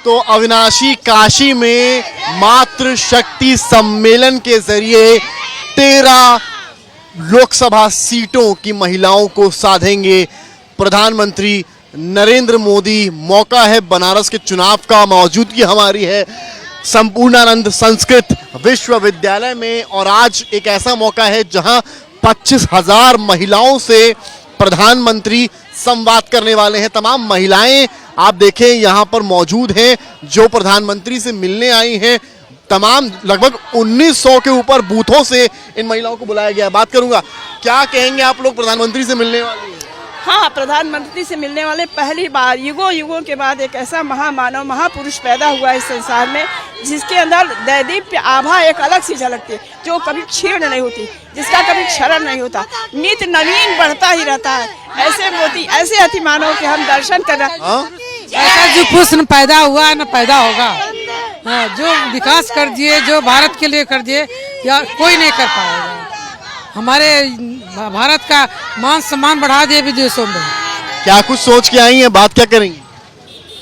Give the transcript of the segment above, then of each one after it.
तो अविनाशी काशी में मातृशक्ति सम्मेलन के जरिए 13 लोकसभा सीटों की महिलाओं को साधेंगे प्रधानमंत्री नरेंद्र मोदी। मौका है बनारस के चुनाव का, मौजूदगी हमारी है संपूर्णानंद संस्कृत विश्वविद्यालय में और आज एक ऐसा मौका है जहां 25,000 महिलाओं से प्रधानमंत्री संवाद करने वाले हैं। तमाम महिलाएं आप देखें यहां पर मौजूद हैं जो प्रधानमंत्री से मिलने आई हैं। तमाम लगभग 1900 के ऊपर बूथों से इन महिलाओं को बुलाया गया। बात करूंगा, क्या कहेंगे आप लोग प्रधानमंत्री से मिलने वाले हैं? हाँ, प्रधानमंत्री से मिलने वाले पहली बार युगों के बाद एक ऐसा महामानव महापुरुष पैदा हुआ इस संसार में जिसके अंदर दैदीप्य आभा एक अलग सी झलकती है, जो कभी क्षीण नहीं होती, जिसका कभी क्षरण नहीं होता, नित्य नवीन बढ़ता ही रहता है। ऐसे मोदी, ऐसे अति मानव के हम दर्शन कर रहे हैं। ऐसा जो पुरुष न पैदा हुआ न पैदा होगा। जो विकास कर दिए, जो भारत के लिए कर दिए, या कोई नहीं कर पाएगा। हमारे भारत का मान सम्मान बढ़ा दिए विदेशों में। क्या कुछ सोच के आई हैं? बात क्या करेंगी?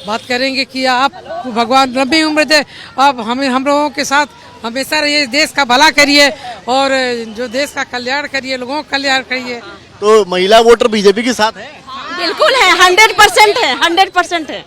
बात करेंगे कि आप भगवान लंबी उम्र दे, अब हम लोगों के साथ हमेशा रहिए, देश का भला करिए और जो देश का कल्याण करिए, लोगों का कल्याण करिए। तो महिला वोटर बीजेपी के साथ है? बिल्कुल है, 100% है, 100% है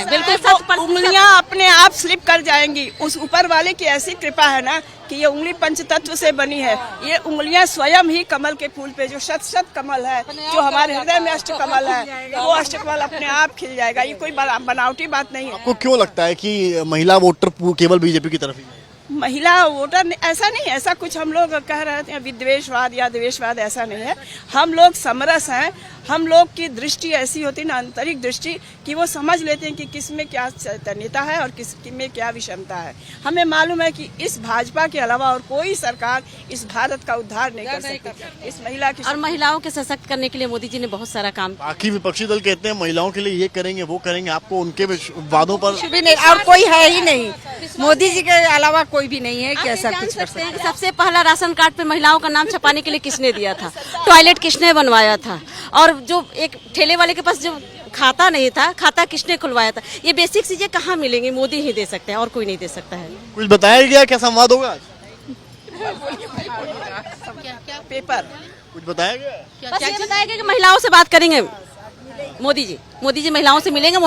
बिल्कुल। तो उंगलियां अपने आप स्लिप कर जाएंगी। उस ऊपर वाले की ऐसी कृपा है ना कि ये उंगली पंचतत्व से बनी है। ये उंगलियां स्वयं ही कमल के फूल पे, जो शत कमल है, जो हमारे हृदय में अष्ट कमल है, वो अष्ट कमल अपने आप खिल जाएगा। ये कोई बनावटी बात नहीं है। आपको क्यों लगता है कि महिला वोटर केवल बीजेपी की तरफ ही है? महिला वोटर ऐसा नहीं, ऐसा कुछ हम लोग कह रहे थे विद्वेषवाद या द्वेषवाद, ऐसा नहीं है। हम लोग समरस हैं। हम लोग की दृष्टि ऐसी होती है ना, आंतरिक दृष्टि, कि वो समझ लेते हैं कि किस में क्या चैतन्यता है और किस में क्या विषमता है। हमें मालूम है कि इस भाजपा के अलावा और कोई सरकार इस भारत का उद्धार नहीं कर सकती। इस महिला की और महिलाओं के सशक्त करने के लिए मोदी जी ने बहुत सारा काम। बाकी विपक्षी दल कहते हैं महिलाओं के लिए ये करेंगे वो करेंगे, आपको उनके वादों पर भी नहीं, और कोई है ही नहीं, मोदी जी के अलावा कोई भी नहीं है कि ऐसा कुछ कर सकते हैं। सबसे पहला राशन कार्ड पे महिलाओं का नाम छपाने के लिए किसने दिया था? टॉयलेट किसने बनवाया था? और जो एक ठेले वाले के पास जो खाता नहीं था, खाता किसने खुलवाया था? ये बेसिक चीजें कहाँ मिलेंगी? मोदी ही दे सकते हैं और कोई नहीं दे सकता है। कुछ बताया गया? क्या संवाद होगा आज? पेपर कुछ बताया गया? बस ये बताया गया कि महिलाओं से बात करेंगे मोदी जी महिलाओं से मिलेंगे,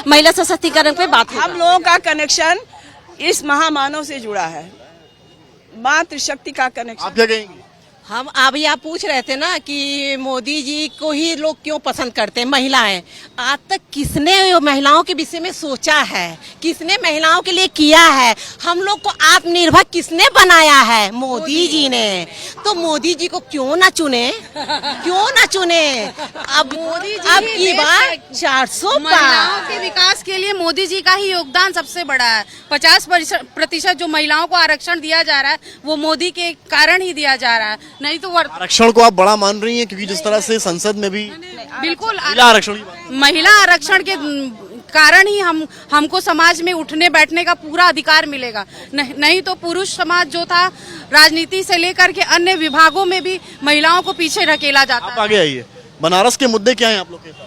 महिला सशक्तिकरण पे बात होगा। हम लोगों का कनेक्शन इस महामानव से जुड़ा है, मातृशक्ति का कनेक्शन। आप क्या कहेंगे? हम अभी आप पूछ रहे थे ना कि मोदी जी को ही लोग क्यों पसंद करते हैं, महिलाएं। आज तक किसने महिलाओं के विषय में सोचा है? किसने महिलाओं के लिए किया है? हम लोग को आत्मनिर्भर किसने बनाया है? मोदी जी ने। तो मोदी जी को क्यों ना चुने? क्यों ना चुने? अब मोदी जी अब की बार 400 महिलाओं के विकास के लिए मोदी जी का ही योगदान सबसे बड़ा है। 50% जो महिलाओं को आरक्षण दिया जा रहा है वो मोदी के कारण ही दिया जा रहा है, नहीं तो आरक्षण को आप बड़ा मान रही हैं? क्योंकि जिस तरह से संसद में भी बिल्कुल महिला आरक्षण के कारण ही हमको समाज में उठने बैठने का पूरा अधिकार मिलेगा। नहीं तो पुरुष समाज जो था राजनीति से लेकर के अन्य विभागों में भी महिलाओं को पीछे ढकेला जाता। आप आगे आइए। बनारस के मुद्दे क्या हैं आप लोग के?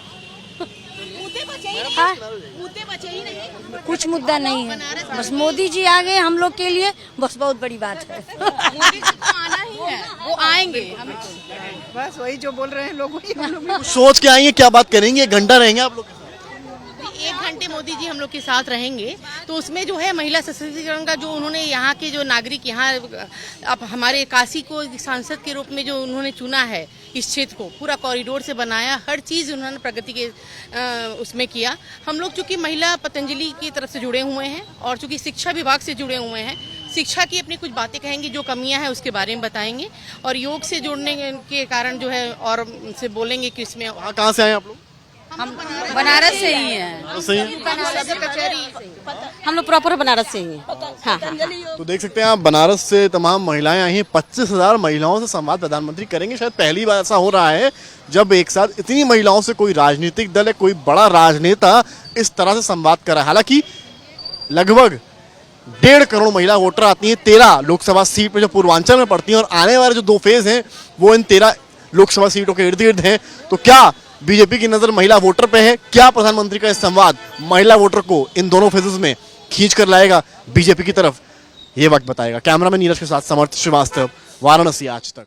कुछ मुद्दा नहीं है, बस मोदी जी आ गए हम लोग के लिए, बस बहुत बड़ी बात है। मोदी जी को आना ही है, वो आएंगे। बस वही जो बोल रहे हैं लोग, वही हम लोग सोच के आएंगे। क्या बात करेंगे? 1 घंटा रहेंगे आप लोग? 1 घंटे मोदी जी हम लोग के साथ रहेंगे, तो उसमें जो है महिला सशक्तिकरण का जो उन्होंने यहाँ के जो नागरिक यहाँ अब हमारे काशी को सांसद के रूप में जो उन्होंने चुना है, इस क्षेत्र को पूरा कॉरिडोर से बनाया, हर चीज़ उन्होंने प्रगति के उसमें किया। हम लोग चूँकि महिला पतंजलि की तरफ से जुड़े हुए हैं और चूँकि शिक्षा विभाग से जुड़े हुए हैं, शिक्षा की अपनी कुछ बातें कहेंगे, जो कमियां हैं उसके बारे में बताएंगे और योग से जुड़ने के कारण जो है और से बोलेंगे कि इसमें। कहाँ से आए आप लोग? हम बनारस से ही हैं। सही है। हम लोग प्रॉपर बनारस से ही हैं। हाँ। तो देख सकते हैं आप बनारस से तमाम महिलाएं आई हैं। 25,000 महिलाओं से संवाद प्रधानमंत्री करेंगे। शायद पहली बार ऐसा हो रहा है जब एक साथ इतनी महिलाओं से कोई राजनीतिक दल है, कोई बड़ा राजनेता इस तरह से संवाद कर रहा है। हालांकि लगभग 1.5 करोड़ महिला वोटर आती हैं 13 लोकसभा सीट में जो पूर्वांचल में पड़ती हैं, और आने वाले जो 2 फेज हैं वो इन 13 लोकसभा सीटों के इर्द गिर्द हैं। तो क्या बीजेपी की नजर महिला वोटर पे है। क्या प्रधानमंत्री का यह संवाद महिला वोटर को इन दोनों फेजेस में खींच कर लाएगा बीजेपी की तरफ, ये वक्त बताएगा। कैमरामैन नीरज के साथ समर्थ श्रीवास्तव, वाराणसी आज तक।